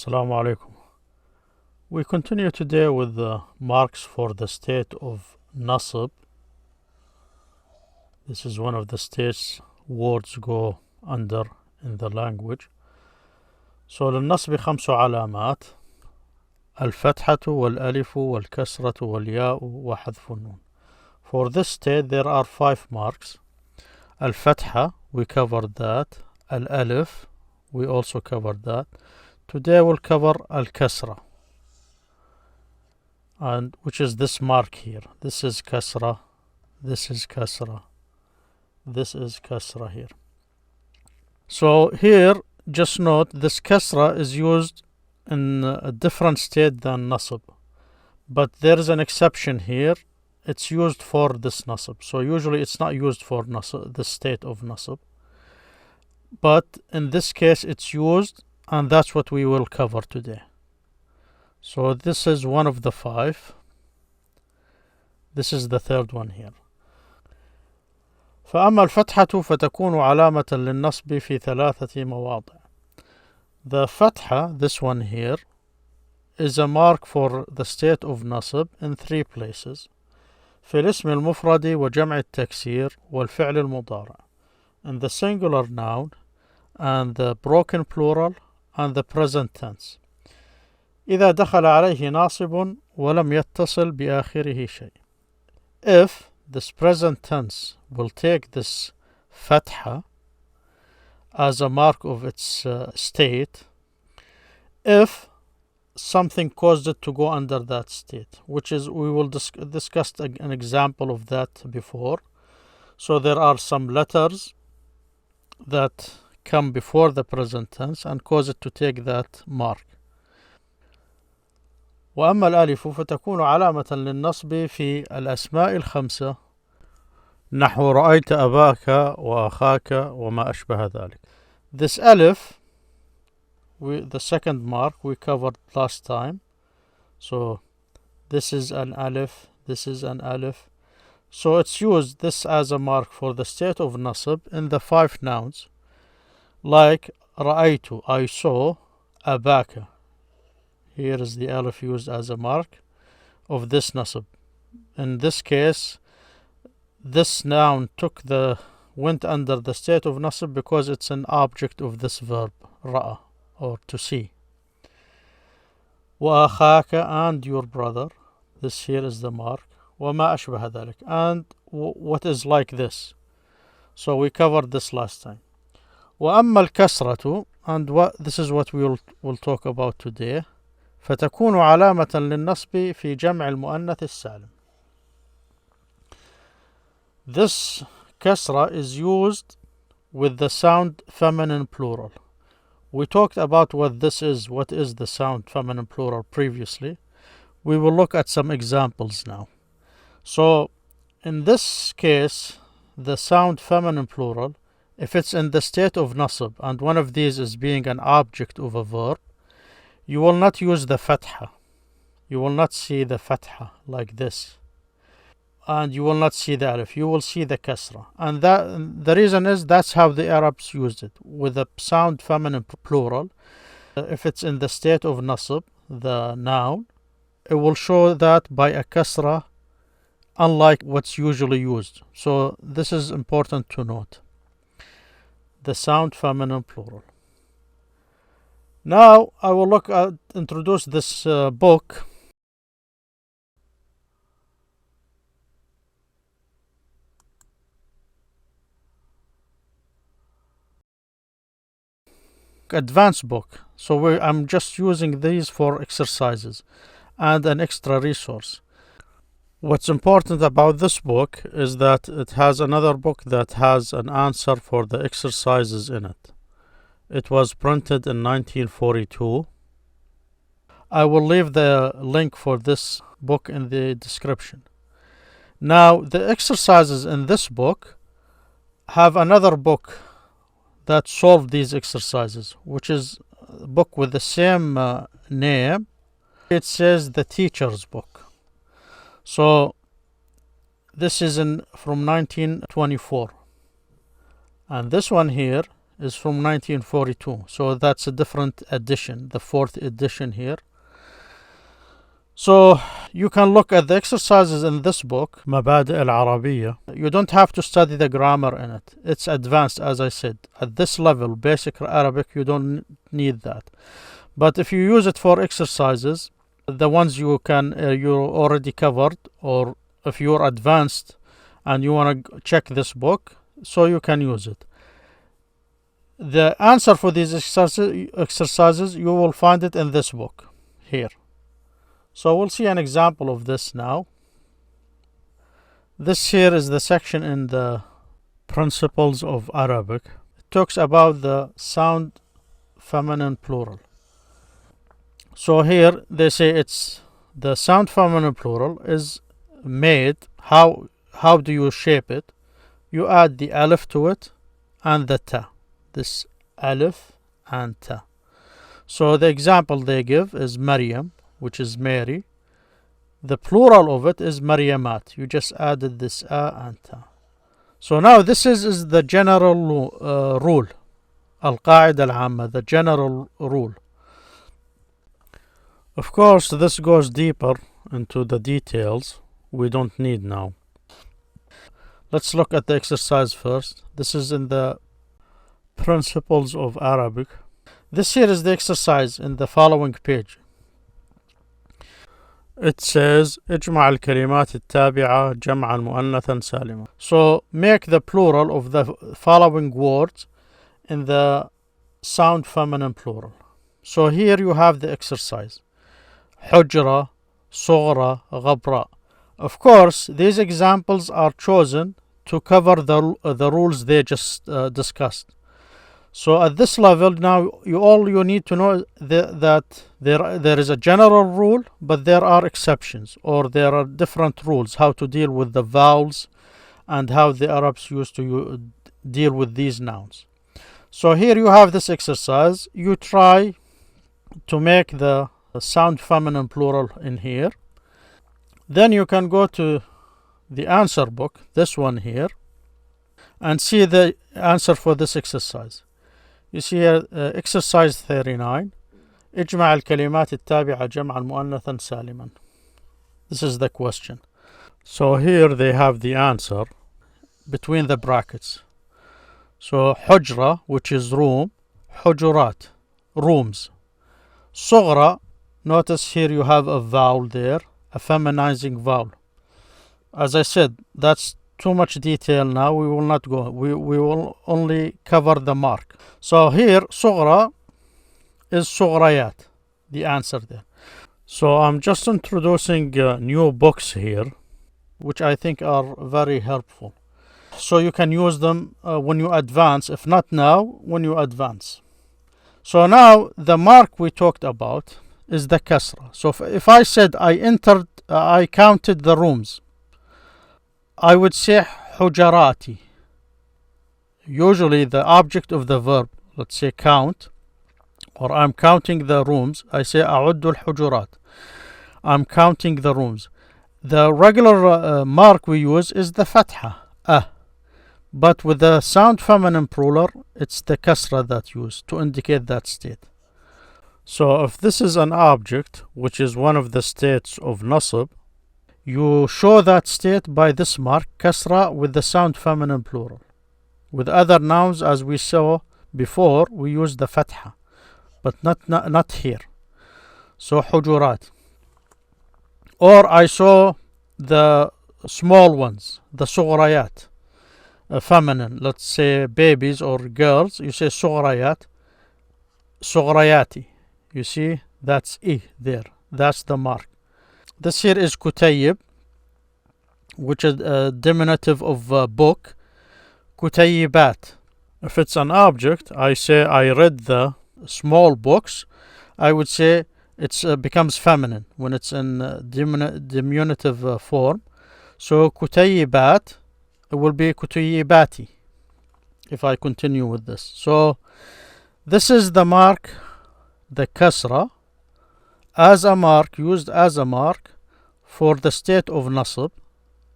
Assalamu alaikum. We continue today with the marks for the state of nasb. This is one of the states words go under in the language. So للنصب 5 علامات: الفتحة والألف والكسرة والياء وحذف النون. For this state there are 5 marks. الفتحة, we covered that. الألف, we also covered that. Today we'll cover kas'ra, and which is this mark here. This is kas'ra, this is kas'ra, this is kas'ra here. So here, just note, this kas'ra is used in a different state than nasb, but there is an exception here. It's used for this nasb. So usually it's not used for nasb, the state of nasb, but in this case it's used, and that's what we will cover today. So this is one of the 5. This is the third one here. فأما الفتحة فتكون علامة للنصب في 3 مواضع. The fatha, this one here, is a mark for the state of nasb in 3 places. في الاسم المفرد وجمع التكسير والفعل المضارع. In the singular noun and the broken plural and the present tense. إذا دخل عليه ناصب ولم يتصل بآخره شيء. If this present tense will take this fatha as a mark of its state, if something caused it to go under that state, which is, we will discuss an example of that before. So there are some letters that come before the present tense and cause it to take that mark. وأما الألف فتكون علامة للنصب في الأسماء 5 نحو رأيت أباك وأخاك وما أشبه ذلك. This alif, the second mark we covered last time. So this is an alif, this is an alif. So it's used this as a mark for the state of nasb in the 5 nouns. Like رأيت, I saw. أباك, here is the alif used as a mark of this nasb. In this case, this noun went under the state of nasb because it's an object of this verb رأى, or to see. وأخاك, and your brother, this here is the mark. وما أشبه ذلك, and what is like this. So we covered this last time. وأما الكسرة, and this is what we will talk about today. فتكون علامة للنصب في جمع المؤنث السالم. This kas'ra is used with the sound feminine plural. We talked about what this is, what is the sound feminine plural previously. We will look at some examples now. So in this case, the sound feminine plural, if it's in the state of nasb and one of these is being an object of a verb, you will not use the fatha. You will not see the fatha like this. And you will not see the alif. You will see the kas'ra. And the reason is that's how the Arabs used it, with a sound feminine plural. If it's in the state of nasb, the noun, it will show that by a kas'ra, unlike what's usually used. So this is important to note. The sound feminine plural. Now I will introduce this book. Advanced book. So I'm just using these for exercises and an extra resource. What's important about this book is that it has another book that has an answer for the exercises in it. It was printed in 1942. I will leave the link for this book in the description. Now, the exercises in this book have another book that solved these exercises, which is a book with the same name. It says the teacher's book. So this is from 1924, and this one here is from 1942. So that's a different edition, the 4th edition here. So you can look at the exercises in this book, مبادئ العربية. You don't have to study the grammar in it. It's advanced, as I said. At this level, basic Arabic, you don't need that. But if you use it for exercises, the ones you already covered, or if you're advanced and you want to check this book, so you can use it. The answer for these exercises, you will find it in this book here. So we'll see an example of this now. This here is the section in the Principles of Arabic. It talks about the sound feminine plural. So here they say it's the sound feminine plural is made. How do you shape it? You add the alif to it and the ta. This alif and ta. So the example they give is Maryam, which is Mary. The plural of it is Maryamat. You just added this a and ta. So now this is the general rule. Al-Qa'ida al-Amma, the general rule. Of course, this goes deeper into the details. We don't need now. Let's look at the exercise first. This is in the Principles of Arabic. This here is the exercise in the following page. It says اجمع الكلمات التابعة جمعا مؤنثا سالما. So make the plural of the following words in the sound feminine plural. So here you have the exercise. حجرة, صغرى, غبراء. Of course, these examples are chosen to cover the rules they just discussed. So at this level now, all you need to know that there is a general rule, but there are exceptions, or there are different rules how to deal with the vowels and how the Arabs used to deal with these nouns. So here you have this exercise. You try to make the sound feminine plural in here. Then you can go to the answer book, this one here, and see the answer for this exercise. You see here exercise 39. اجمع الكلمات التابعة جمعا مؤنثا سالما. This is the question. So here they have the answer between the brackets. So حجرة, which is room, حجرات, rooms. صغرى, notice here you have a vowel there, a feminizing vowel. As I said, that's too much detail now. We will not go. We will only cover the mark. So here صغرى is صغريات, the answer there. So I'm just introducing new books here, which I think are very helpful. So you can use them when you advance, if not now, when you advance. So now the mark we talked about is the kas'ra. So if I said I counted the rooms, I would say حجراتي. Usually the object of the verb, let's say count, or I'm counting the rooms, I say أعد الحجرات. I'm counting the rooms. The regular mark we use is the fatha, but with the sound feminine plural, it's the kas'ra that used to indicate that state. So if this is an object, which is one of the states of nasb, you show that state by this mark, kas'ra, with the sound feminine plural. With other nouns, as we saw before, we use the fatha, but not here. So حجرات. Or I saw the small ones, the صغريات, feminine, let's say babies or girls, you say صغريات, صغرياتي. You see, that's I there. That's the mark. This here is كتيب, which is a diminutive of book. كتيبات. If it's an object, I say I read the small books, I would say it becomes feminine when it's in diminutive form. So كتيبات, it will be كتيباتي if I continue with this. So this is the mark, the kas'ra, as a mark, used as a mark for the state of nasb,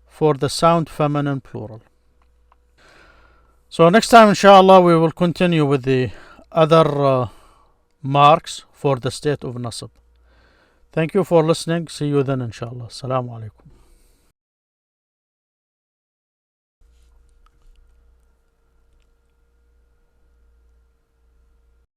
for the sound feminine plural. So next time, inshallah, we will continue with the other marks for the state of nasab. Thank you for listening. See you then, inshallah. Assalamu alaikum.